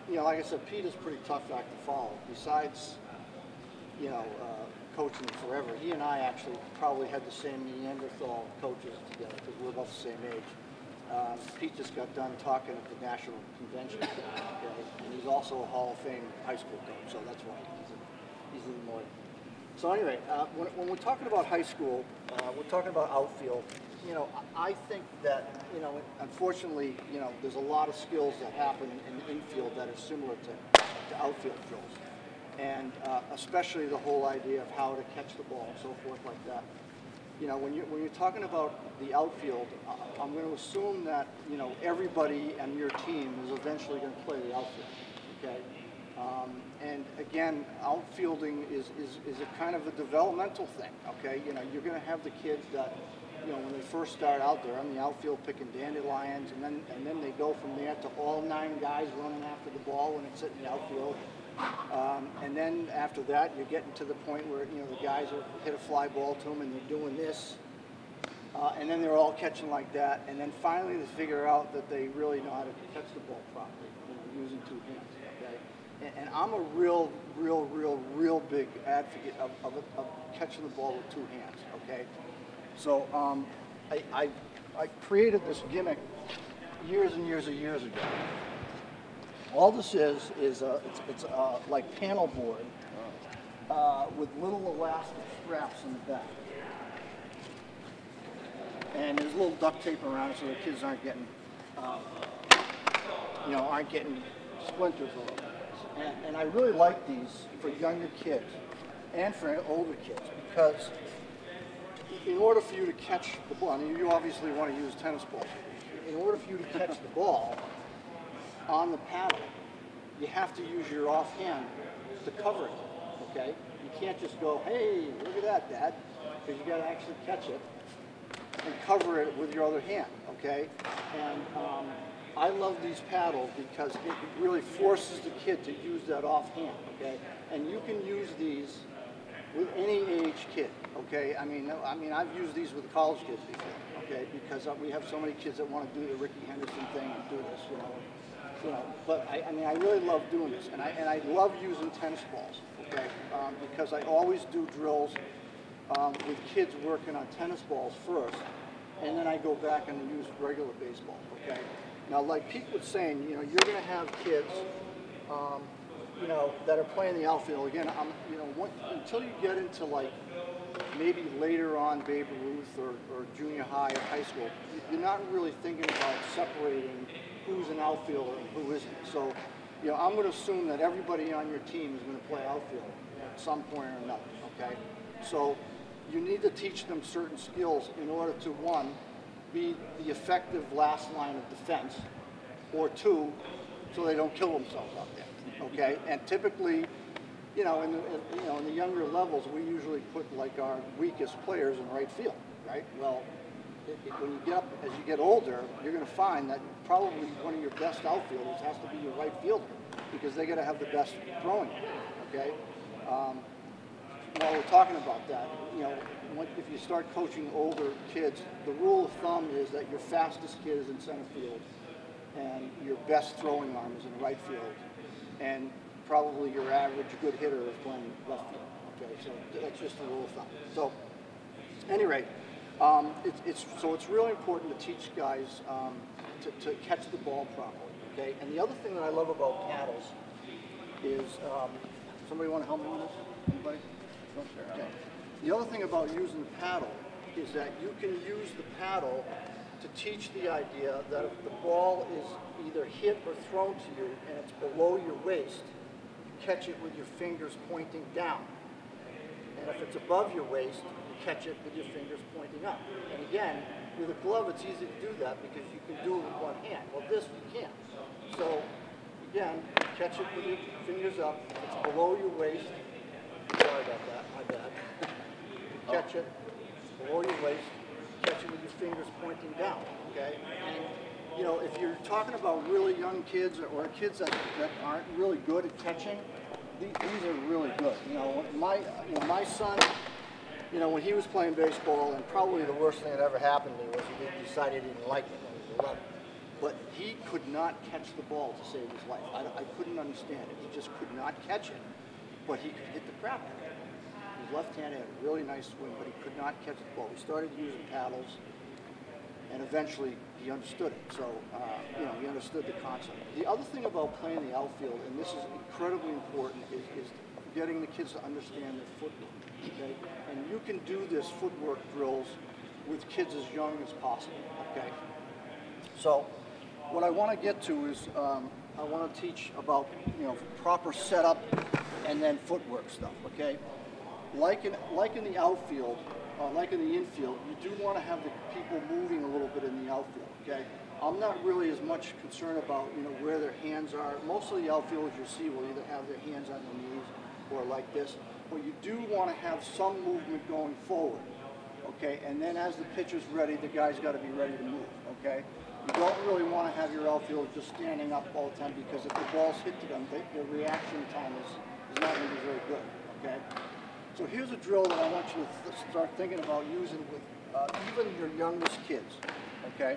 like I said, Pete is a pretty tough act to follow. Besides, coaching forever, he and I actually probably had the same Neanderthal coaches together because we're about the same age. Pete just got done talking at the national convention, and he's also a Hall of Fame high school coach, so that's why he's even more. So anyway, when we're talking about high school, we're talking about outfield. I think that, unfortunately, there's a lot of skills that happen in the infield that are similar to outfield drills. And especially the whole idea of how to catch the ball and so forth like that. When you're talking about the outfield, I'm going to assume that, everybody and your team is eventually going to play the outfield, okay? And again, outfielding is a kind of a developmental thing, okay? You're going to have the kids that, when they first start out there on the outfield picking dandelions, and then they go from there to all 9 guys running after the ball when it's in the outfield. And then after that, you're getting to the point where, the guys will hit a fly ball to them and they're doing this. And then they're all catching like that. And then finally they figure out that they really know how to catch the ball properly, using 2 hands, okay? And I'm a real big advocate of catching the ball with 2 hands, okay? So I created this gimmick years and years ago. All this is it's like panel board with little elastic straps in the back, and there's a little duct tape around it so the kids aren't getting splinters all over the place. And I really like these for younger kids and for older kids because in order for you to catch the ball, I mean, you obviously want to use tennis balls. In order for you to catch the ball on the paddle, you have to use your offhand to cover it, okay? You can't just go, hey, look at that, Dad, because you got to actually catch it and cover it with your other hand, okay? And I love these paddles because it really forces the kid to use that offhand, okay? And you can use these with any age kid, okay? I mean, I've used these with college kids before, okay? Because we have so many kids that want to do the Ricky Henderson thing and do this, But I really love doing this, and I love using tennis balls, okay? Because I always do drills with kids working on tennis balls first, and then I go back and use regular baseball, okay? Now, like Pete was saying, you're going to have kids, that are playing the outfield. Again, until you get into like maybe later on Babe Ruth or junior high or high school, you're not really thinking about separating who's an outfielder and who isn't. So, I'm going to assume that everybody on your team is going to play outfield at some point or another, okay? So, you need to teach them certain skills in order to, 1, be the effective last line of defense, or 2, so they don't kill themselves out there, okay? And typically, in the younger levels, we usually put like our weakest players in right field, right? Well, when you get up, as you get older, you're going to find that probably one of your best outfielders has to be your right fielder because they got to have the best throwing, okay? While we're talking about that, if you start coaching older kids, the rule of thumb is that your fastest kid is in center field and your best throwing arm is in right field, and probably your average good hitter is playing left field, okay? So that's just the rule of thumb. So, at any rate, it's really important to teach guys to catch the ball properly, okay? And the other thing that I love about paddles is, somebody want to help me with this? Anybody? No? Okay. The other thing about using the paddle is that you can use the paddle to teach the idea that if the ball is either hit or thrown to you and it's below your waist, you catch it with your fingers pointing down. And if it's above your waist, catch it with your fingers pointing up. And again, with a glove, it's easy to do that because you can do it with one hand. Well, this you can't. So, again, catch it with your fingers up. It's below your waist. Sorry about that, my bad. You catch it below your waist. Catch it with your fingers pointing down, okay? And, if you're talking about really young kids or kids that aren't really good at catching, these are really good. My son, when he was playing baseball, and probably the worst thing that ever happened to me was he decided he didn't like it when he was 11. But he could not catch the ball to save his life. I could couldn't understand it. He just could not catch it, but he could hit the crap out of it. His left hand had a really nice swing, but he could not catch the ball. We started using paddles, and eventually he understood it. So, he understood the concept. The other thing about playing the outfield, and this is incredibly important, is getting the kids to understand their footwork. Okay? And you can do this footwork drills with kids as young as possible. Okay? So, what I want to get to is I want to teach about proper setup and then footwork stuff. Okay? Like in the outfield, like in the infield, you do want to have the people moving a little bit in the outfield. Okay, I'm not really as much concerned about where their hands are. Most of the outfielders you see will either have their hands on their knees or like this, but you do want to have some movement going forward. Okay, and then as the pitcher's ready, the guy's got to be ready to move. Okay, you don't really want to have your outfielder just standing up all the time, because if the ball's hit to them, their reaction time is not going to be very good. Okay. So here's a drill that I want you to start thinking about using with even your youngest kids, okay?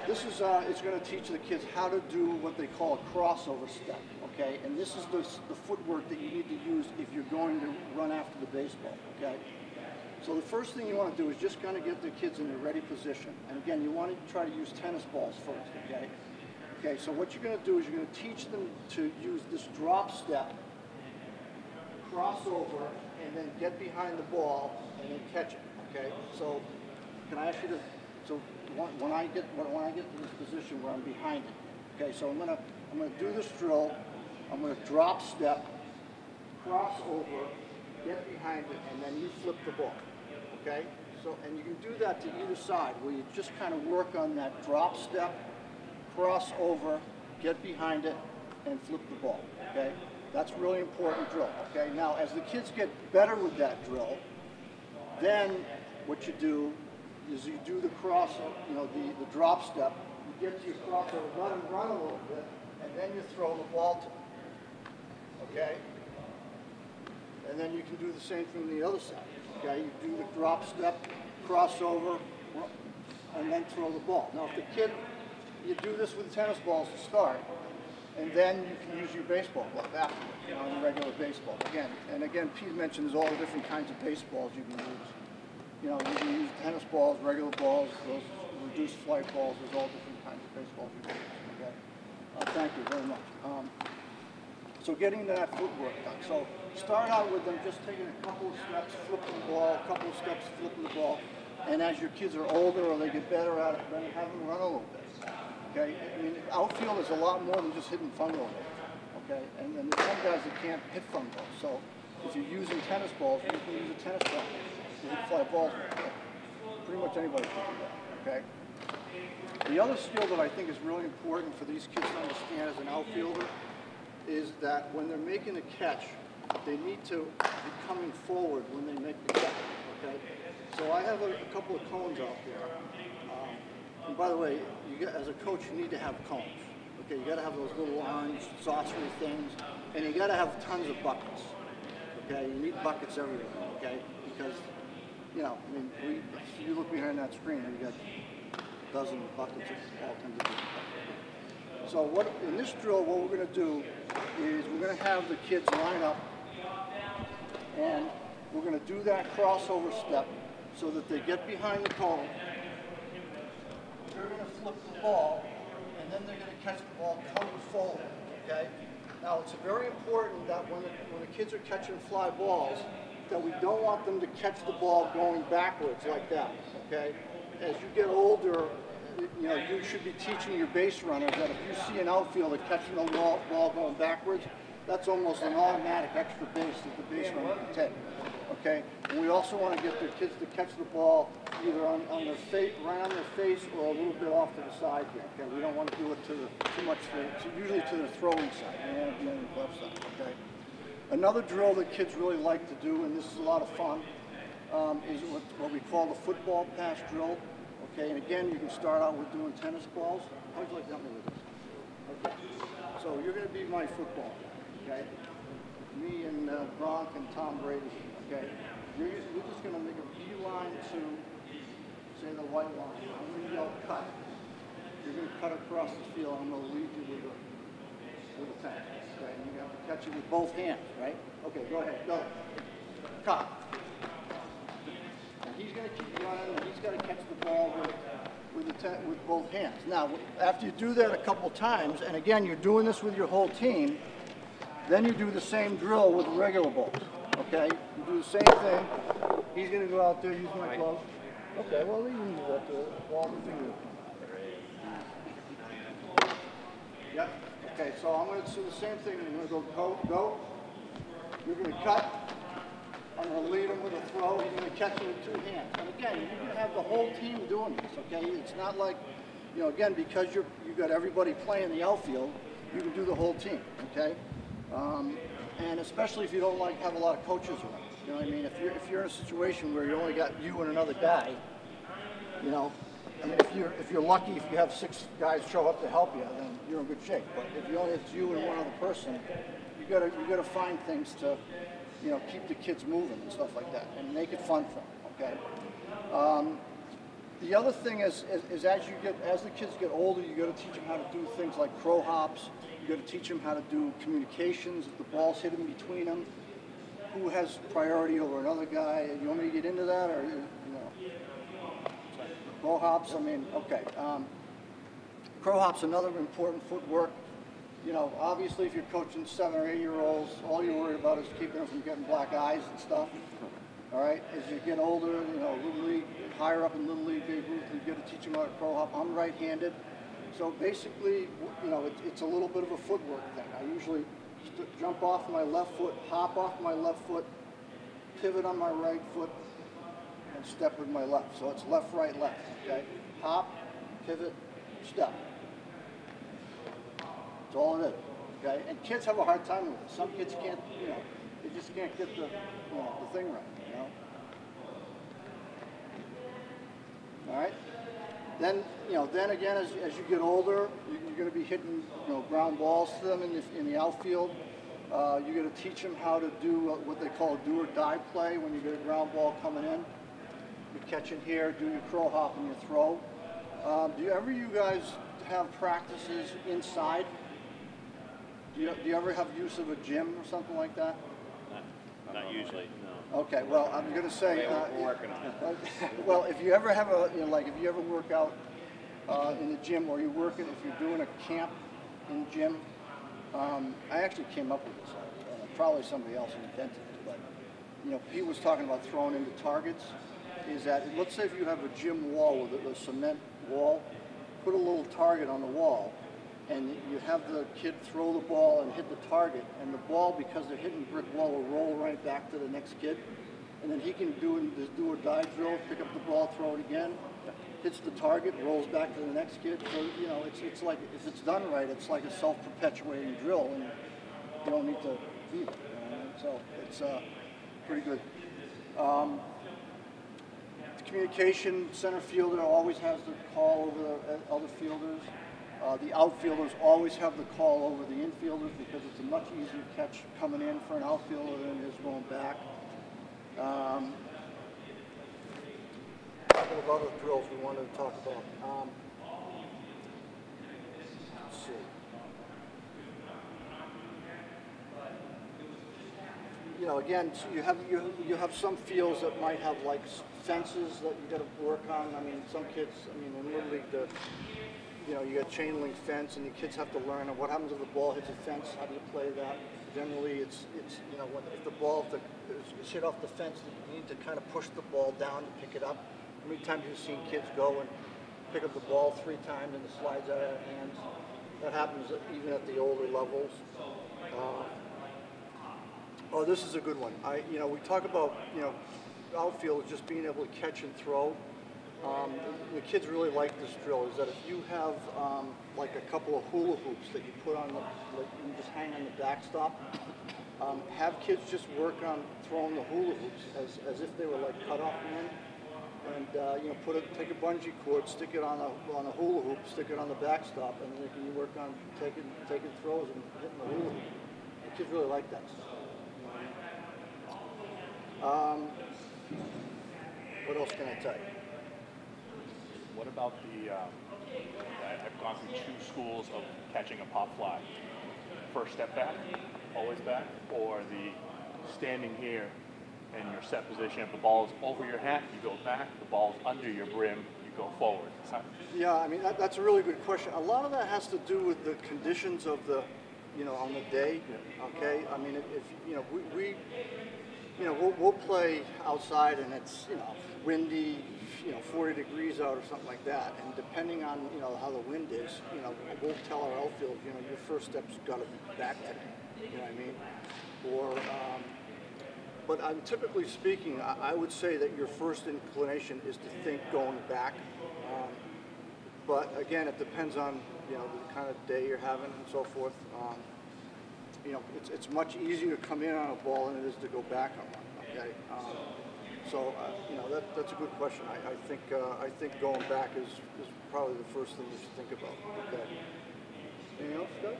This is it's going to teach the kids how to do what they call a crossover step, okay? And this is the footwork that you need to use if you're going to run after the baseball, okay? So the first thing you want to do is just kind of get the kids in a ready position. And again, you want to try to use tennis balls first, okay? Okay, so what you're going to do is you're going to teach them to use this drop step, cross over, and then get behind the ball and then catch it. Okay. So can I ask you to? So when I get to this position where I'm behind it. Okay. So I'm gonna do this drill. I'm gonna drop step, cross over, get behind it, and then you flip the ball. Okay. So and you can do that to either side, where you just kind of work on that drop step, cross over, get behind it, and flip the ball. Okay. That's a really important drill, okay? Now, as the kids get better with that drill, then what you do is you do the cross, the drop step, you get to your crossover, let them run a little bit, and then you throw the ball to them, okay? And then you can do the same thing on the other side, okay? You do the drop step, crossover, and then throw the ball. Now, if the kid, you do this with tennis balls to start, and then you can use your baseball glove afterwards, in regular baseball. Again, Pete mentioned there's all the different kinds of baseballs you can use. You can use tennis balls, regular balls, those reduced flight balls. There's all different kinds of baseballs you can use. Okay. Thank you very much. So getting to that footwork done. So start out with them just taking a couple of steps, flipping the ball, a couple of steps, flipping the ball. And as your kids are older or they get better at it, then have them run a little bit. Okay, I mean, outfield is a lot more than just hitting fungo balls. Okay, and there's some guys that can't hit fungo. So if you're using tennis balls, you can use a tennis ball to hit fly balls. Okay? Pretty much anybody can do that. Okay. The other skill that I think is really important for these kids to understand as an outfielder is that when they're making a catch, they need to be coming forward when they make the catch. Okay. So I have a couple of cones out there. And by the way, as a coach, you need to have cones. Okay, you got to have those little orange saucery things, and you got to have tons of buckets. Okay, you need buckets everywhere. Okay, because if you look behind that screen, you got dozens of buckets of all kinds of different buckets. So in this drill, what we're going to do is we're going to have the kids line up, and we're going to do that crossover step so that they get behind the cone. They're going to flip the ball, and then they're going to catch the ball coming forward, okay? Now, it's very important that when the kids are catching fly balls, that we don't want them to catch the ball going backwards like that, okay? As you get older, you should be teaching your base runners that if you see an outfielder catching the ball going backwards, that's almost an automatic extra base that the base runner can take, okay? And we also want to get the kids to catch the ball either on their face, right on their face, or a little bit off to the side here. Okay, we don't want to do it too much, usually to the throwing side. We don't want to be on the glove side. Okay. Another drill that kids really like to do, and this is a lot of fun, is what we call the football pass drill. Okay, and again, you can start out with doing tennis balls. How would you like to help me with this? Okay. So you're going to be my football guy. Okay. Me and Gronk and Tom Brady. Okay. You're just going to make a beeline to, say, the white line. I'm going to yell cut. You're going to cut across the field. I'm going to lead you with catch it with both hands, right? Okay, go ahead, go. Cut. And he's going to keep running, and he's got to catch the ball with both hands. Now, after you do that a couple times, and again, you're doing this with your whole team, then you do the same drill with regular balls, okay? You do the same thing. He's going to go out there, use my glove. Okay, well, you can use that to ball the finger. Yep. Okay, so I'm going to do the same thing. I'm going to go, go. You're going to cut. I'm going to lead him with a throw. He's going to catch it with two hands. And again, you can have the whole team doing this, okay? It's not like, you know, again, because you've got everybody playing the outfield, you can do the whole team, okay? And especially if you don't like have a lot of coaches around. You know what I mean? If you're in a situation where you only got you and another guy, you know, I mean, if you're lucky, if you have 6 guys show up to help you, then you're in good shape. But if you only it's you and one other person, you gotta find things to, you know, keep the kids moving and stuff like that, and make it fun for them. Okay. The other thing is as the kids get older, you got to teach them how to do things like crow hops. You got to teach them how to do communications. If the ball's hitting between them, who has priority over another guy? You want me to get into that, or you know? Crow hops. I mean, okay. Crow hops, another important footwork. You know, obviously, if you're coaching 7 or 8-year-olds, all you're worried about is keeping them from getting black eyes and stuff. All right. As you get older, you know, little league, higher up in little league, Babe Ruth, you got to teach them how to crow hop. I'm right-handed, so basically, you know, it's a little bit of a footwork thing. I usually jump off my left foot, hop off my left foot, pivot on my right foot, and step with my left. So it's left, right, left. Okay. Hop, pivot, step. That's all it is, okay? And kids have a hard time with it. Some kids can't, you know, they just can't get the thing right, you know? All right? Then, you know, then again, as you get older, you're going to be hitting, you know, ground balls to them in the outfield. You're going to teach them how to do what they call a do or die play when you get a ground ball coming in. You're catching here, do your crow hop and your throw. Do you guys have practices inside? Do you ever have use of a gym or something like that? Not usually, no. Okay, well, I'm going to say, we're working on it. well, if you ever have if you ever work out in the gym, or you're working, if you're doing a camp in the gym, I actually came up with this. Probably somebody else invented it, but, you know, he was talking about throwing into targets. Is that, let's say if you have a gym wall with a cement wall, put a little target on the wall, and you have the kid throw the ball and hit the target, and the ball, because they're hitting brick wall, will roll right back to the next kid, and then he can do this do or die drill, pick up the ball, throw it again, hits the target, rolls back to the next kid. So, you know, it's like, if it's done right, it's like a self-perpetuating drill, and you don't need to beat it. You know? So it's pretty good. Communication, center fielder always has the call over the other fielders. The outfielders always have the call over the infielders, because it's a much easier catch coming in for an outfielder than it is going back. A couple of other drills we wanted to talk about. Let's see. You know, again, so you have some fields that might have like fences that you got to work on. I mean, some kids, I mean, in Little League, you know, you got chain link fence, and the kids have to learn what happens if the ball hits a fence. How do you play that? Generally, it's you know, if the ball is hit off the fence, you need to kind of push the ball down to pick it up. How many times you've seen kids go and pick up the ball 3 times and it slides out of their hands? That happens even at the older levels. Oh, this is a good one. You know, we talk about, you know, outfield just being able to catch and throw. The kids really like this drill. Is that if you have like a couple of hula hoops that you put on like you just hang on the backstop, have kids just work on throwing the hula hoops as if they were like cut off men, and you know, take a bungee cord, stick it on a hula hoop, stick it on the backstop, and then you work on taking throws and hitting the hula hoop. The kids really like that stuff. What else can I tell you? What about the, I've gone through 2 schools of catching a pop fly. first step back, always back, or the standing here and your set position. If the ball is over your hat, you go back. The ball's under your brim, you go forward. Yeah, I mean, that's a really good question. A lot of that has to do with the conditions of the, on the day, okay? I mean, if we'll play outside and it's, windy, 40 degrees out or something like that. And depending on, how the wind is, we'll tell our outfield, your first step's got to be back today. You know what I mean? Or, but I'm typically speaking, I would say that your first inclination is to think going back. But again, it depends on, the kind of day you're having and so forth. It's much easier to come in on a ball than it is to go back on one, okay? That's a good question. I think going back is probably the first thing you should think about, okay? Anything else, guys?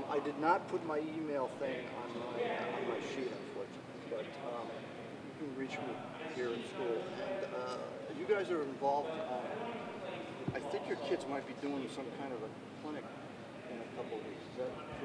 I did not put my email thing on my sheet, unfortunately, but you can reach me here in school. And you guys are involved. I think your kids might be doing some kind of a clinic in a couple of weeks. Is that true?